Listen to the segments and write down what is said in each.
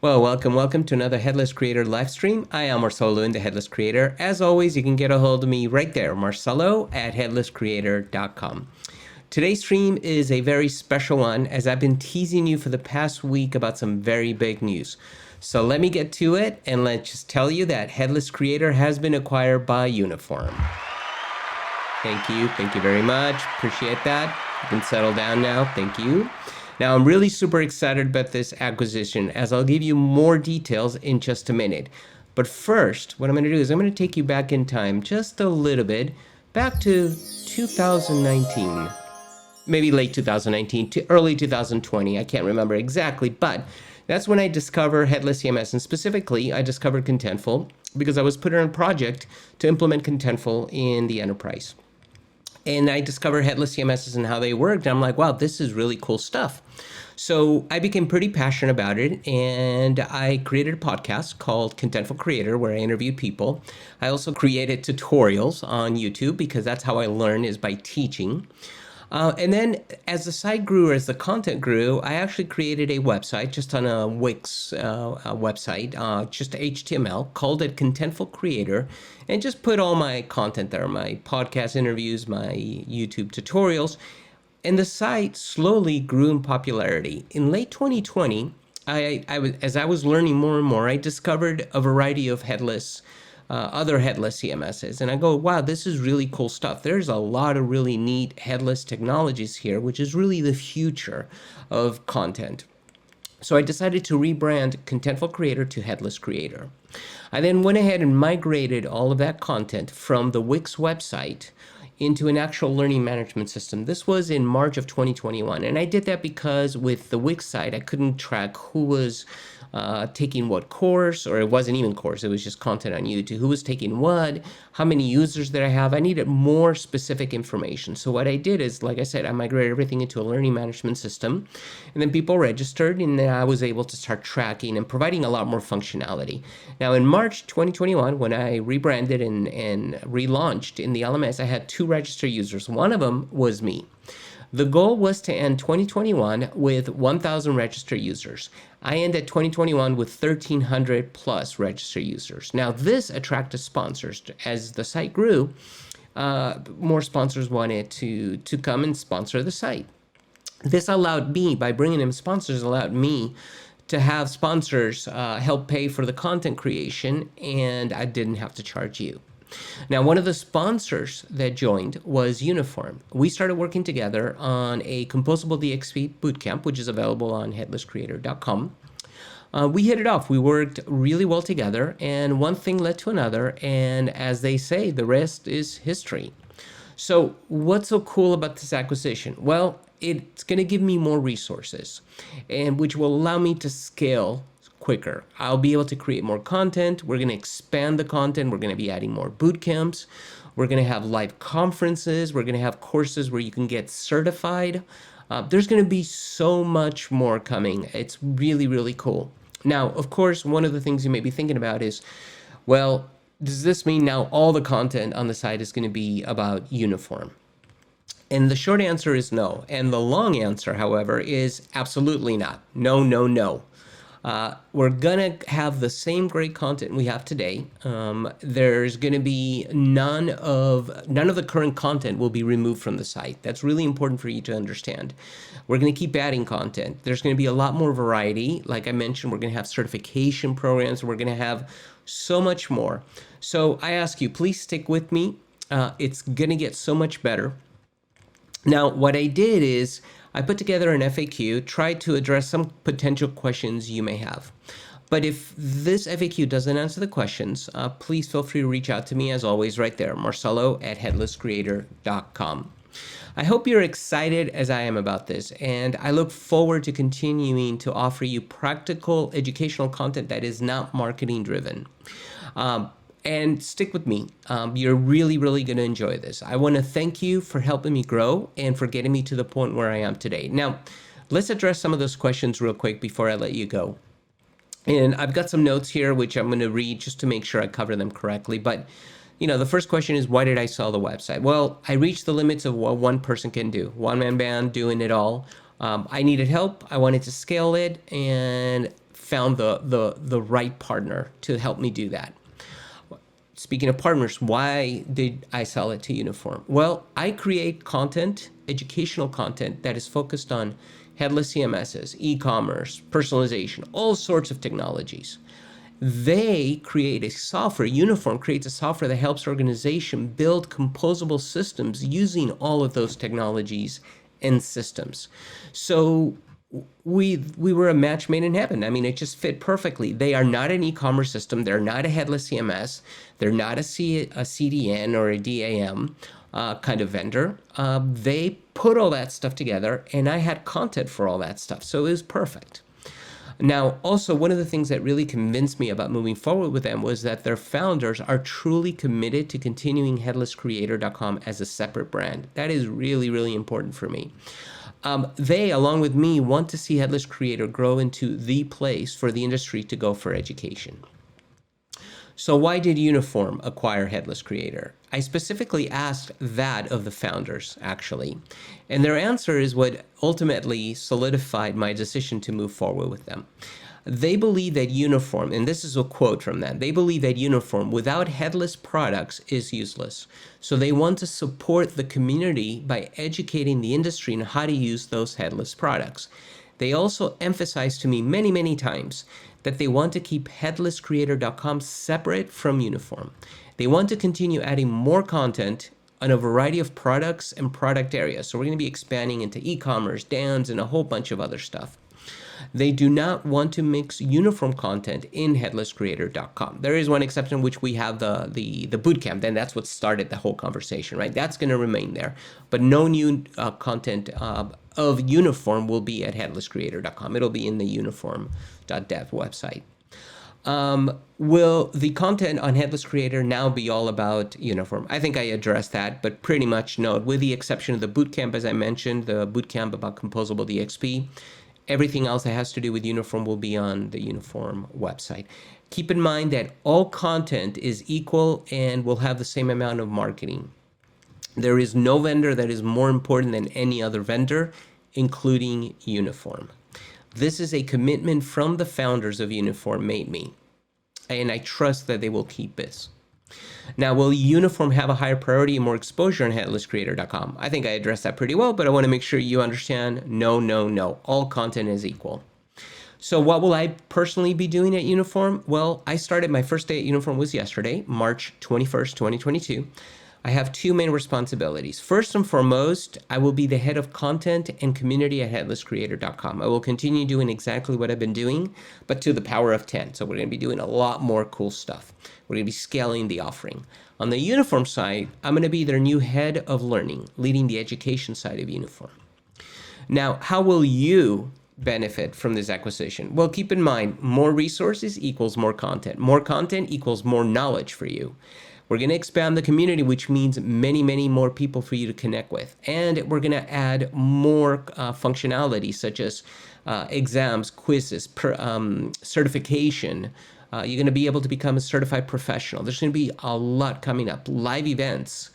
Well, welcome to another Headless Creator live stream. I am Marcelo in the Headless Creator. As always, you can get a hold of me right there, Marcelo at headlesscreator.com. Today's stream is a very special one as I've been teasing you for the past week about some very big news. So let me get to it and let's just tell you that Headless Creator has been acquired by Uniform. Thank you very much. Appreciate that. You can settle down now. Thank you. Now, I'm really super excited about this acquisition as I'll give you more details in just a minute. But first, what I'm going to do is I'm going to take you back in time just a little bit, back to 2019, maybe late 2019 to early 2020. I can't remember exactly, but that's when I discovered Headless CMS, and specifically, I discovered Contentful because I was put on a project to implement Contentful in the enterprise. And I discovered Headless CMSs and how they worked. And I'm like, wow, this is really cool stuff. So I became pretty passionate about it. And I created a podcast called Contentful Creator, where I interviewed people. I also created tutorials on YouTube because that's how I learn, is by teaching. And then as the site grew, as the content grew, I actually created a website just on a Wix website, just HTML, called it Contentful Creator, and just put all my content there, my podcast interviews, my YouTube tutorials. And the site slowly grew in popularity. In late 2020, as I was learning more and more, I discovered a variety of other headless CMSs. And I go, wow, this is really cool stuff. There's a lot of really neat headless technologies here, which is really the future of content. So I decided to rebrand Contentful Creator to Headless Creator. I then went ahead and migrated all of that content from the Wix website into an actual learning management system. This was in March of 2021. And I did that because with the Wix site, I couldn't track who was taking what course, or it wasn't even course, it was just content on YouTube. Who was taking what, how many users did I have? I needed more specific information. So what I did is, like I said, I migrated everything into a learning management system, and then people registered, and then I was able to start tracking and providing a lot more functionality. Now in March 2021, when I rebranded and relaunched in the LMS, I had 2 registered users. One of them was me. The goal was to end 2021 with 1,000 registered users. I ended 2021 with 1,300 plus registered users. Now, this attracted sponsors. As the site grew, more sponsors wanted to come and sponsor the site. This allowed me, by bringing in sponsors, allowed me to have sponsors help pay for the content creation, and I didn't have to charge you. Now, one of the sponsors that joined was Uniform. We started working together on a composable DXP bootcamp, which is available on headlesscreator.com. We hit it off. We worked really well together, and one thing led to another, and as they say, the rest is history. So what's so cool about this acquisition? Well, it's going to give me more resources, and which will allow me to scale quicker. I'll be able to create more content. We're going to expand the content. We're going to be adding more boot camps. We're going to have live conferences. We're going to have courses where you can get certified. There's going to be so much more coming. It's really, really cool. Now, of course, one of the things you may be thinking about is, well, does this mean now all the content on the site is going to be about Uniform? And the short answer is no. And the long answer, however, is absolutely not. No, no, no. We're going to have the same great content we have today. There's going to be none of the current content will be removed from the site. That's really important for you to understand. We're going to keep adding content. There's going to be a lot more variety. Like I mentioned, we're going to have certification programs. We're going to have so much more. So I ask you, please stick with me. It's going to get so much better. Now, what I did is I put together an FAQ, tried to address some potential questions you may have. But if this FAQ doesn't answer the questions, please feel free to reach out to me, as always, right there, Marcelo at headlesscreator.com. I hope you're excited as I am about this, and I look forward to continuing to offer you practical educational content that is not marketing driven. And stick with me. You're really, really going to enjoy this. I want to thank you for helping me grow and for getting me to the point where I am today. Now, let's address some of those questions real quick before I let you go. And I've got some notes here, which I'm going to read just to make sure I cover them correctly. But, the first question is, why did I sell the website? Well, I reached the limits of what one person can do. One-man band doing it all. I needed help. I wanted to scale it, and found the right partner to help me do that. Speaking of partners, why did I sell it to Uniform? Well, I create content, educational content that is focused on headless CMSs, e-commerce, personalization, all sorts of technologies. They create a software, Uniform creates a software that helps organization build composable systems using all of those technologies and systems. So we were a match made in heaven. I mean, it just fit perfectly. They are not an e-commerce system. They're not a headless CMS. They're not a CDN or a DAM kind of vendor. They put all that stuff together, and I had content for all that stuff. So it was perfect. Now, also, one of the things that really convinced me about moving forward with them was that their founders are truly committed to continuing headlesscreator.com as a separate brand. That is really, really important for me. They, along with me, want to see Headless Creator grow into the place for the industry to go for education. So why did Uniform acquire Headless Creator? I specifically asked that of the founders, actually. And their answer is what ultimately solidified my decision to move forward with them. They believe that Uniform, and this is a quote from them, they believe that Uniform without headless products is useless. So they want to support the community by educating the industry on how to use those headless products. They also emphasized to me many, many times that they want to keep headlesscreator.com separate from Uniform. They want to continue adding more content on a variety of products and product areas. So we're going to be expanding into e-commerce, DAMs, and a whole bunch of other stuff. They do not want to mix Uniform content in headlesscreator.com. There is one exception, which we have the bootcamp. Then that's what started the whole conversation, right? That's going to remain there. But no new content of Uniform will be at headlesscreator.com. It'll be in the uniform.dev website. Will the content on Headless Creator now be all about Uniform? I think I addressed that, but pretty much no, with the exception of the bootcamp, as I mentioned, the bootcamp about composable DXP. Everything else that has to do with Uniform will be on the Uniform website. Keep in mind that all content is equal and will have the same amount of marketing. There is no vendor that is more important than any other vendor, including Uniform. This is a commitment from the founders of Uniform made me, and I trust that they will keep this. Now, will Uniform have a higher priority and more exposure on headlesscreator.com? I think I addressed that pretty well, but I want to make sure you understand, no. All content is equal. So what will I personally be doing at Uniform? Well, I started my first day at Uniform was yesterday, March 21st, 2022. I have two main responsibilities. First and foremost, I will be the head of content and community at headlesscreator.com. I will continue doing exactly what I've been doing, but to the power of 10. So we're going to be doing a lot more cool stuff. We're going to be scaling the offering. On the Uniform side, I'm going to be their new head of learning, leading the education side of Uniform. Now, how will you benefit from this acquisition? Well, keep in mind, more resources equals more content. More content equals more knowledge for you. We're going to expand the community, which means many more people for you to connect with. And we're going to add more functionality, such as exams, quizzes, certification. You're going to be able to become a certified professional. There's going to be a lot coming up. Live events,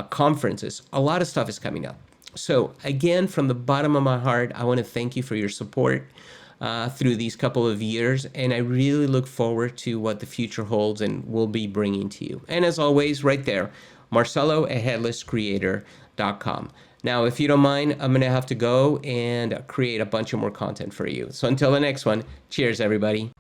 conferences, a lot of stuff is coming up. So again, from the bottom of my heart, I want to thank you for your support through these couple of years, and I really look forward to what the future holds and will be bringing to you. And as always, right there, Marcelo at headlesscreator.com. Now, if you don't mind, I'm going to have to go and create a bunch of more content for you. So until the next one, cheers, everybody.